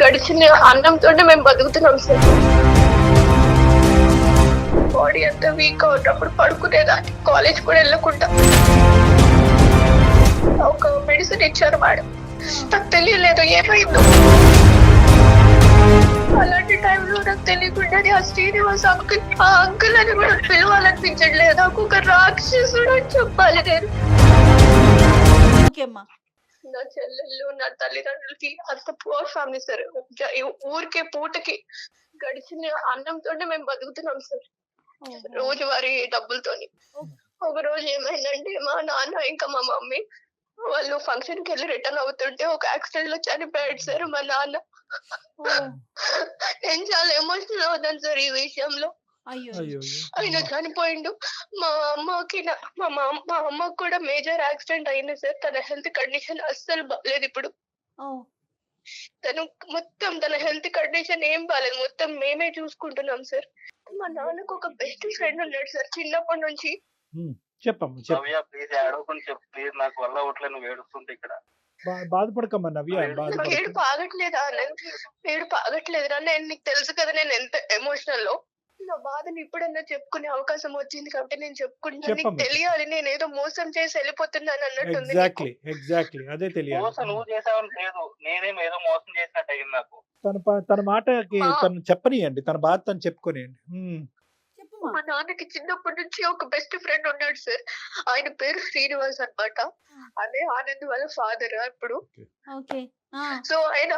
గడిచిన అన్నంతోనే మేము బతుకుతున్నాం సార్. బాడీ అంతా వీక్ అవుతున్నప్పుడు పడుకునేదాన్ని, కాలేజ్ కూడా వెళ్ళకుండా. ఒక మెడిసిన్ ఇచ్చారు మేడం, నాకు తెలియలేదు ఏమైందో. అలాంటి టైంలో నాకు తెలియకుండానే ఆ శ్రీనివాస్ అంకుల్, ఆ అంకుల్ అని కూడా పిలవాలనిపించట్లేదు. నాకు ఒక రాక్షసుడు అని చెప్పాలి నేను. నా చెల్లెళ్ళు, నా తల్లిదండ్రులకి అంత పూర్ ఫ్యామిలీ సార్. ఊరికే పూటకి గడిచిన అన్నంతోనే మేము బతుకుతున్నాం సార్, రోజువారీ డబ్బులతోని. ఒక రోజు ఏమైందంటే మా నాన్న ఇంకా మా మమ్మీ వాళ్ళు ఫంక్షన్ కి వెళ్ళి రిటర్న్ అవుతుంటే ఒక యాక్సిడెంట్ లో చనిపోయాడు సార్ మా నాన్న. నేను చాలా ఎమోషనల్ అవుతాను సార్ ఈ విషయంలో. ఆయన చనిపోయిండు. మా అమ్మకి కూడా మేజర్ యాక్సిడెంట్ అయింది సార్. తన హెల్త్ కండిషన్ అస్సలు బాగాలేదు ఇప్పుడు. తన హెల్త్ కండిషన్ ఏం బాగాలేదు, మొత్తం మేమే చూసుకుంటున్నాం సార్. మా నాన్నకు ఒక బెస్ట్ ఫ్రెండ్ ఉన్నాడు సార్ చిన్నప్పటి నుంచి. బాధపడకమ్మా నవ్య, ఏడుపు ఆగట్లేదా? ఏడుపు ఆగట్లేదురా? నేను నీకు తెలుసు కదా నేను ఎంత ఎమోషనల్ లో. నా బాధని ఇప్పుడన్నా చెప్పుకునే అవకాశం వచ్చింది కాబట్టి నేను చెప్పుకుంటున్నా. నీకు తెలియాలి నేను ఏదో మోసం చేసి వెళ్ళిపోతున్నాను అన్నట్టుంది. ఎగ్జాక్ట్లీ అదే తెలియాలి. తన మాటకి తను చెప్పనియండి, తన బాధ తను చెప్పుకోనియండి. మా నాన్నకి చిన్నప్పటి నుంచి ఒక బెస్ట్ ఫ్రెండ్ ఉన్నాడు సార్. ఆయన పేరు శ్రీనివాస్ అన్నమాట. అదే ఆనంద్ వాళ్ళ ఫాదర్ ఇప్పుడు. సో ఆయన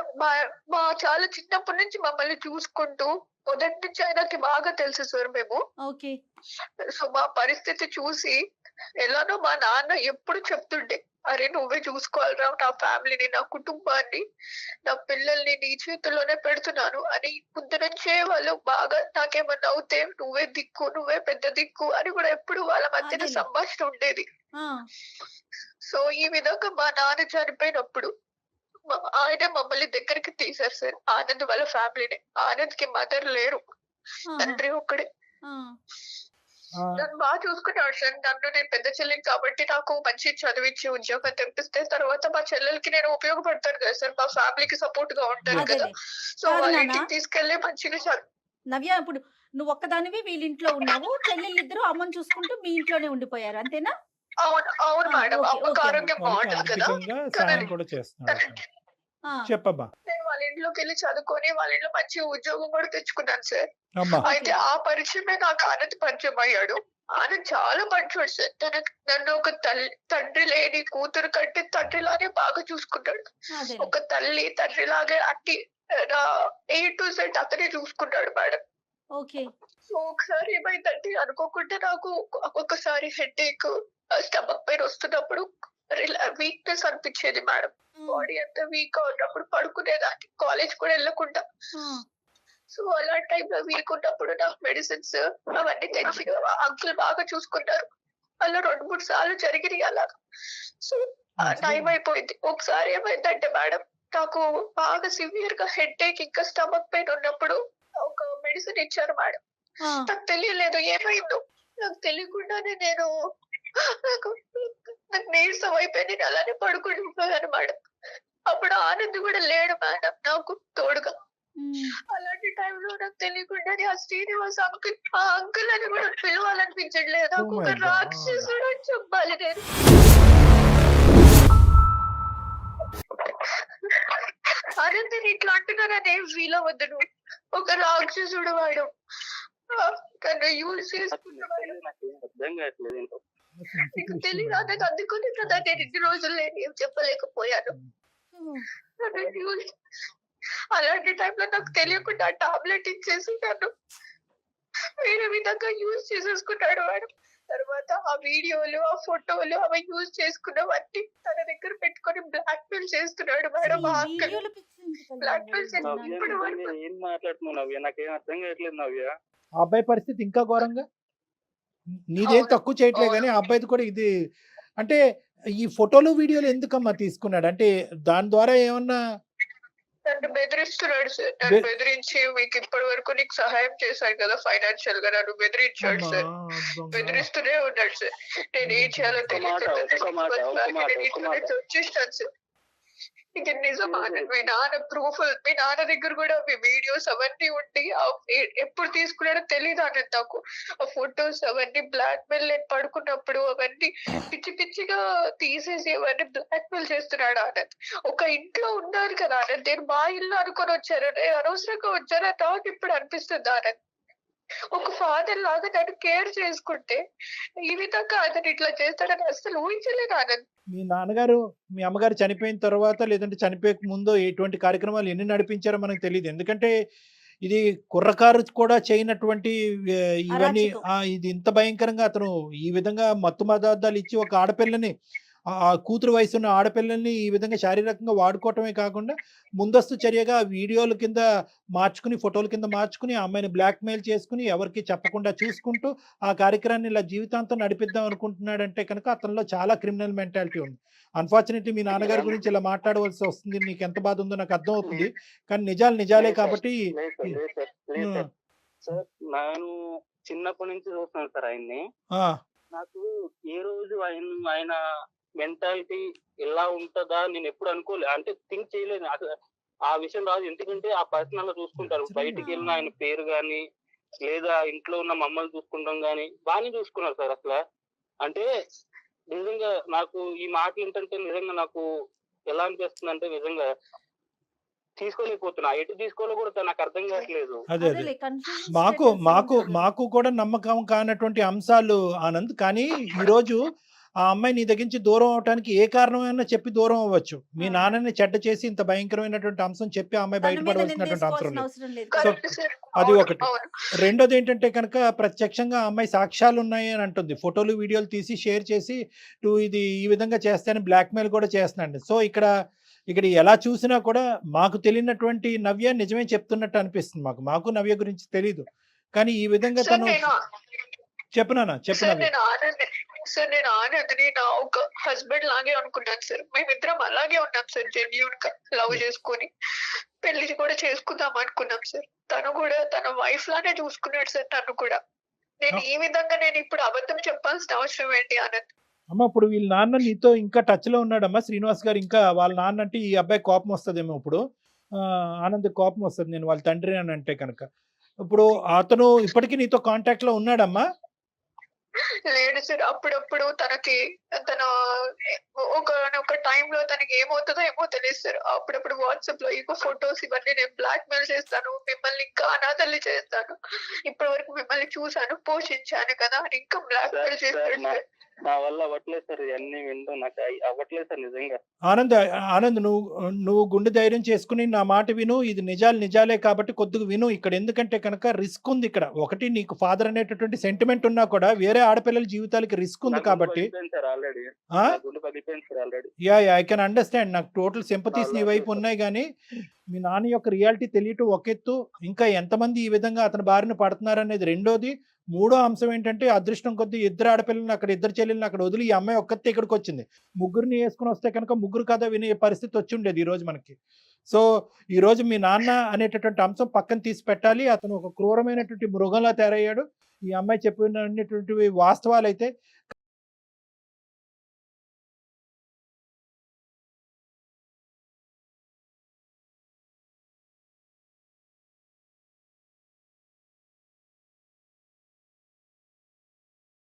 మా చాలా చిన్నప్పటి నుంచి మమ్మల్ని చూసుకుంటూ, మొదటి నుంచి ఆయనకి బాగా తెలుసు సార్ మేము. సో మా పరిస్థితి చూసి ఎలానో మా నాన్న ఎప్పుడు చెప్తుండే, అరే నువ్వే చూసుకోవాలరా నా ఫ్యామిలీని, నా కుటుంబాన్ని, నా పిల్లల్ని నీ చేతుల్లోనే పెడుతున్నాను అని. ముందు నుంచే వాళ్ళు బాగా నాకేమన్నా అవుతే నువ్వే దిక్కు, నువ్వే పెద్ద దిక్కు అని కూడా ఎప్పుడు వాళ్ళ మధ్యన సంభాషణ ఉండేది. సో ఈ విధంగా మా నాన్న చనిపోయినప్పుడు ఆయన మమ్మల్ని దగ్గరికి తీశారు సార్, ఆనంద్ వాళ్ళ ఫ్యామిలీని. ఆనంద్ కి మదర్ లేరు, తండ్రి ఒక్కడే. నన్ను బాగా చూసుకున్నాడు సార్. నేను పెద్ద చెల్లిని కాబట్టి నాకు మంచి చదివించి ఉద్యోగం తెప్పిస్తే తర్వాత మా చెల్లెలకి నేను ఉపయోగపడతాను కదా సార్, మా ఫ్యామిలీకి సపోర్ట్ గా ఉంటాను కదా. సో వాళ్ళ ఇంటికి తీసుకెళ్లి మంచిగా నవ్య, ఇప్పుడు నువ్వు ఒక్కదానివి వీళ్ళింట్లో ఉన్నావు, చెల్లెళ్ళిద్దరూ అమ్మని చూసుకుంటూ మీ ఇంట్లోనే ఉండిపోయారు అంతేనా? అవును మేడం. అమ్మకి ఆరోగ్యం బాగుంటుంది కదా. చెప్పమ్మా. నేను వాళ్ళ ఇంట్లోకి వెళ్ళి చదువుకొని వాళ్ళ ఇంట్లో మంచి ఉద్యోగం కూడా తెచ్చుకున్నాను సార్. అయితే ఆ పరిచయమే నాకు ఆనంద్ పరిచయం అయ్యాడు. ఆనంద్ చాలా మంచోడు సార్. నన్ను ఒక తండ్రి లేని కూతురు కంటే తండ్రిలానే బాగా చూసుకుంటాడు. ఒక తండ్రి లాగే అట్టి A to Z అతనే చూసుకుంటాడు మేడం. సో ఒకసారి ఏమైందంటే అనుకోకుండా నాకు ఒక్కొక్కసారి హెడేక్, స్టమక్ పెయిన్ వస్తున్నప్పుడు వీక్నెస్ అనిపించేది మేడం. బాడీ అంతా వీక్ అవుతున్నప్పుడు పడుకునేదాన్ని, కాలేజ్ కూడా వెళ్ళకుండా. సో అలాంటి టైంలో వీక్ ఉన్నప్పుడు నాకు మెడిసిన్స్ అవన్నీ తెచ్చి అంకుల్ బాగా చూసుకున్నారు. అలా 2-3 సార్లు జరిగినాయి అలాగా. సో టైం అయిపోయింది. ఒకసారి ఏమైందంటే మేడం, నాకు బాగా సివియర్ గా హెడేక్ ఇంకా స్టమక్ పెయిన్ ఉన్నప్పుడు ఒక మెడిసిన్ ఇచ్చారు మేడం. నాకు తెలియలేదు ఏమైందో. నాకు తెలియకుండానే నాకు నీరసం అయిపోయింది, నేను అలానే పడుకుంటున్నాను మేడం. అప్పుడు ఆనంద్ కూడా లేడు మేడం నాకు తోడుగా. అలాంటి టైంలో నాకు తెలియకుండానే ఆ శ్రీనివాస్ అంకుల్, ఆ అంకుల్ అని కూడా పిలవాలనిపించట్లేదు. నాకు ఒక రాక్షసుడు అని చెప్పాలి నేను. ఆనంద్ ఇట్లా అంటున్నారని ఏం ఫీల్ అవ్వద్దు నువ్వు. ఒక రాక్షసుడు వాడు, తను యూజ్ చేసుకున్నవాడు. నీకు తెలియదు నాకు అందుకుని కదా నేను ఇన్ని రోజులు ఏం చెప్పలేకపోయాను. అలాంటి టైంలో నాకు తెలియకుండా టాబ్లెట్ ఇచ్చేసి నన్ను వేరే విధంగా యూజ్ చేసేసుకున్నాడు వాడు. తర్వాత ఆ వీడియోలు, ఆ ఫోటోలు అవి యూజ్ చేసుకున్నవన్నీ తన దగ్గర పెట్టుకొని బ్లాక్ మెయిల్ చేస్తున్నాడు మేడం. బ్లాక్ మెయిల్ ఆ అబ్బాయి పరిస్థితి ఇంకా ఘోరంగా. నీదేం తక్కువ చేయట్లే కానీ ఆ అబ్బాయిది కూడా ఇది. అంటే ఈ ఫోటోలు వీడియోలు ఎందుకమ్మా తీసుకున్నాడు? అంటే దాని ద్వారా ఏమన్నా నన్ను బెదిరిస్తున్నాడు సార్. నన్ను బెదిరించి మీకు ఇప్పటి వరకు నీకు సహాయం చేశాను కదా ఫైనాన్షియల్ గా, నన్ను బెదిరించాడు సార్. బెదిరిస్తూనే ఉన్నాడు సార్. నేను ఏం చేయాలో తెలియదు వచ్చేస్తాను సార్. ఇక నిజమా ఆనంద్? మీ నాన్న ప్రూఫ్, మీ నాన్న దగ్గర కూడా అవి వీడియోస్ అవన్నీ ఉండి ఎప్పుడు తీసుకున్నాడో తెలియదు ఆనంద్ నాకు. ఆ ఫొటోస్ అవన్నీ బ్లాక్ మెయిల్, నేను పడుకున్నప్పుడు అవన్నీ పిచ్చి పిచ్చిగా తీసేసి అవన్నీ బ్లాక్ మెయిల్ చేస్తున్నాడు ఆనంద్. ఒక ఇంట్లో ఉన్నారు కదా ఆనంద్, నేను మా ఇల్లు అనుకొని వచ్చారు, అనవసరంగా వచ్చారా నాకు ఇప్పుడు అనిపిస్తుంది ఆనంద్. ఒక ఫాదర్ లాగా నన్ను కేర్ చేసుకుంటే ఈ విధంగా అతను ఇట్లా చేస్తాడని అసలు ఊహించలేదు ఆనంద్. మీ నాన్నగారు మీ అమ్మగారు చనిపోయిన తర్వాత లేదంటే చనిపోయక ముందు ఎటువంటి కార్యక్రమాలు ఎన్ని నడిపించారో మనకు తెలియదు. ఎందుకంటే ఇది కుర్రకారు కూడా చేయనటువంటి ఇవన్నీ అరాచకం. ఇది ఇంత భయంకరంగా అతను ఈ విధంగా మత్తు పదార్థాలు ఇచ్చి ఒక ఆడపిల్లని ఆ కూతురు వయసున్న ఆడపిల్లల్ని ఈ విధంగా శారీరకంగా వాడుకోవటమే కాకుండా ముందస్తు చర్యగా వీడియోల కింద మార్చుకుని ఫోటోల కింద మార్చుకుని ఆ అమ్మాయిని బ్లాక్మెయిల్ చేసుకుని ఎవరికి చెప్పకుండా చూసుకుంటూ ఆ కార్యక్రమాన్ని ఇలా జీవితాంతం నడిపిద్దాం అనుకుంటున్నాడంటే కనుక అతనిలో చాలా క్రిమినల్ మెంటాలిటీ ఉంది. అన్ఫార్చునేట్లీ మీ నాన్నగారి గురించి ఇలా మాట్లాడవలసి వస్తుంది. నీకు ఎంత బాధ ఉందో నాకు అర్థం అవుతుంది. కానీ నిజాలు నిజాలే కాబట్టి సార్ నేను చిన్నప్పటి నుంచి చూస్తున్నాను సార్ ఆయన్ని. నాకు ఏ రోజు ఆయన మెంటాలిటీ ఎలా ఉంటుందా నేను ఎప్పుడు అనుకోలేదు, అంటే థింక్ చేయలేదు అసలు. ఆ విషయం రాదు, ఎందుకంటే ఆ పర్సనల్ గా చూసుకుంటారు. బయటికి వెళ్ళిన ఆయన పేరు గాని లేదా ఇంట్లో ఉన్న మమ్మల్ని చూసుకుంటాం గాని బాగానే చూసుకున్నారు సార్. అసలు అంటే నిజంగా నాకు ఈ మాటలు ఏంటంటే నిజంగా నాకు ఎలా అనిపిస్తుంది అంటే నిజంగా తీసుకోలేకపోతున్నా, ఎటు తీసుకోవాలో కూడా నాకు అర్థం కావట్లేదు. అదే మాకు కూడా నమ్మకం కానటువంటి అంశాలు ఆనంద్. కానీ ఈరోజు ఆ అమ్మాయి నీ దగ్గర నుంచి దూరం అవడానికి ఏ కారణమైనా చెప్పి దూరం అవ్వచ్చు. మీ నాన్నని చెడ్డ చేసి ఇంత భయంకరమైనటువంటి అంశం చెప్పి ఆ అమ్మాయి బయటపడవలసినటువంటి అవసరం లేదు. సో అది ఒకటి. రెండోది ఏంటంటే కనుక ప్రత్యక్షంగా ఆ అమ్మాయి సాక్ష్యాలు ఉన్నాయి అని అంటుంది. ఫోటోలు వీడియోలు తీసి షేర్ చేసి ఇది ఈ విధంగా చేస్తానని బ్లాక్మెయిల్ కూడా చేస్తున్నాండి. సో ఇక్కడ ఎలా చూసినా కూడా మాకు తెలియనటువంటి నవ్య నిజమే చెప్తున్నట్టు అనిపిస్తుంది. మాకు నవ్య గురించి తెలీదు. కానీ ఈ విధంగా తను చెప్పనా సార్, నేను ఆనంద్ని నా ఒక హస్బెండ్ లాగే అనుకున్నాను సార్. మేమిద్దరం అలాగే ఉన్నాం సార్, జెన్యూన్ గా లవ్ చేసుకుని పెళ్లి కూడా చేసుకుందాం అనుకున్నాం సార్. తను కూడా తన వైఫ్ లానే చూసుకున్నాడు సార్ నన్ను కూడా. నేను ఈ విధంగా నేను ఇప్పుడు అబద్ధం చెప్పాల్సిన అవసరం ఏంటి ఆనంద్? అమ్మ ఇప్పుడు వీళ్ళ నాన్న నీతో ఇంకా టచ్ లో ఉన్నాడమ్మా శ్రీనివాస్ గారు. ఇంకా వాళ్ళ నాన్న అంటే ఈ అబ్బాయి కోపం వస్తుందేమో ఇప్పుడు. ఆనంద్ కోపం వస్తుంది నేను వాళ్ళ తండ్రి అని అంటే కనుక. ఇప్పుడు అతను ఇప్పటికీ నీతో కాంటాక్ట్ లో ఉన్నాడమ్మా? లేడు సార్. అప్పుడప్పుడు తన ఒక టైంలో తనకి ఏమవుతుందో ఏమో తెలియదు సార్. అప్పుడప్పుడు వాట్సాప్ లో ఇగో ఫొటోస్ ఇవన్నీ నేను బ్లాక్ మెయిల్ చేస్తాను, మిమ్మల్ని ఇంకా అనాథల్ని చేస్తాను, ఇప్పటి వరకు మిమ్మల్ని చూసాను పోషించాను కదా అని ఇంకా బ్లాక్ మెయిల్ చేస్తాడు సార్. నా వల్ల అవ్వట్లేదు సార్, ఇవన్నీ వింటూ నాకు అవ్వట్లేదు సార్ నిజంగా. ఆనంద్ నువ్వు గుండె ధైర్యం చేసుకుని నా మాట విను. ఇది నిజాలే కాబట్టి కొద్దిగా విను. ఇక్కడ ఎందుకంటే కనుక రిస్క్ ఉంది. ఇక్కడ ఒకటి నీకు ఫాదర్ అనేటటువంటి సెంటిమెంట్ ఉన్నా కూడా వేరే ఆడపిల్లల జీవితాలకి రిస్క్ ఉంది కాబట్టి ఐ కెన్ అండర్స్టాండ్. నాకు టోటల్ సింపతీస్ నీ వైపు ఉన్నాయి. కానీ మీ నాన్న యొక్క రియాలిటీ తెలియటం ఒక ఎత్తు, ఇంకా ఎంతమంది ఈ విధంగా అతని బారిన పడుతున్నారు అనేది రెండోది. మూడో అంశం ఏంటంటే అదృష్టం కొద్దీ ఇద్దరు ఆడపిల్లల్ని అక్కడ ఇద్దరు చెల్లెల్ని అక్కడ వదిలి ఈ అమ్మాయి ఒక్కతే ఇక్కడికి వచ్చింది. ముగ్గురిని వేసుకుని వస్తే కనుక ముగ్గురు కథ వినే పరిస్థితి వచ్చి ఉండేది ఈ రోజు మనకి. సో ఈ రోజు మీ నాన్న అనేటటువంటి అంశం పక్కన తీసి పెట్టాలి. అతను ఒక క్రూరమైనటువంటి మృగంలా తయారయ్యాడు. ఈ అమ్మాయి చెప్పినటువంటి వాస్తవాలు అయితే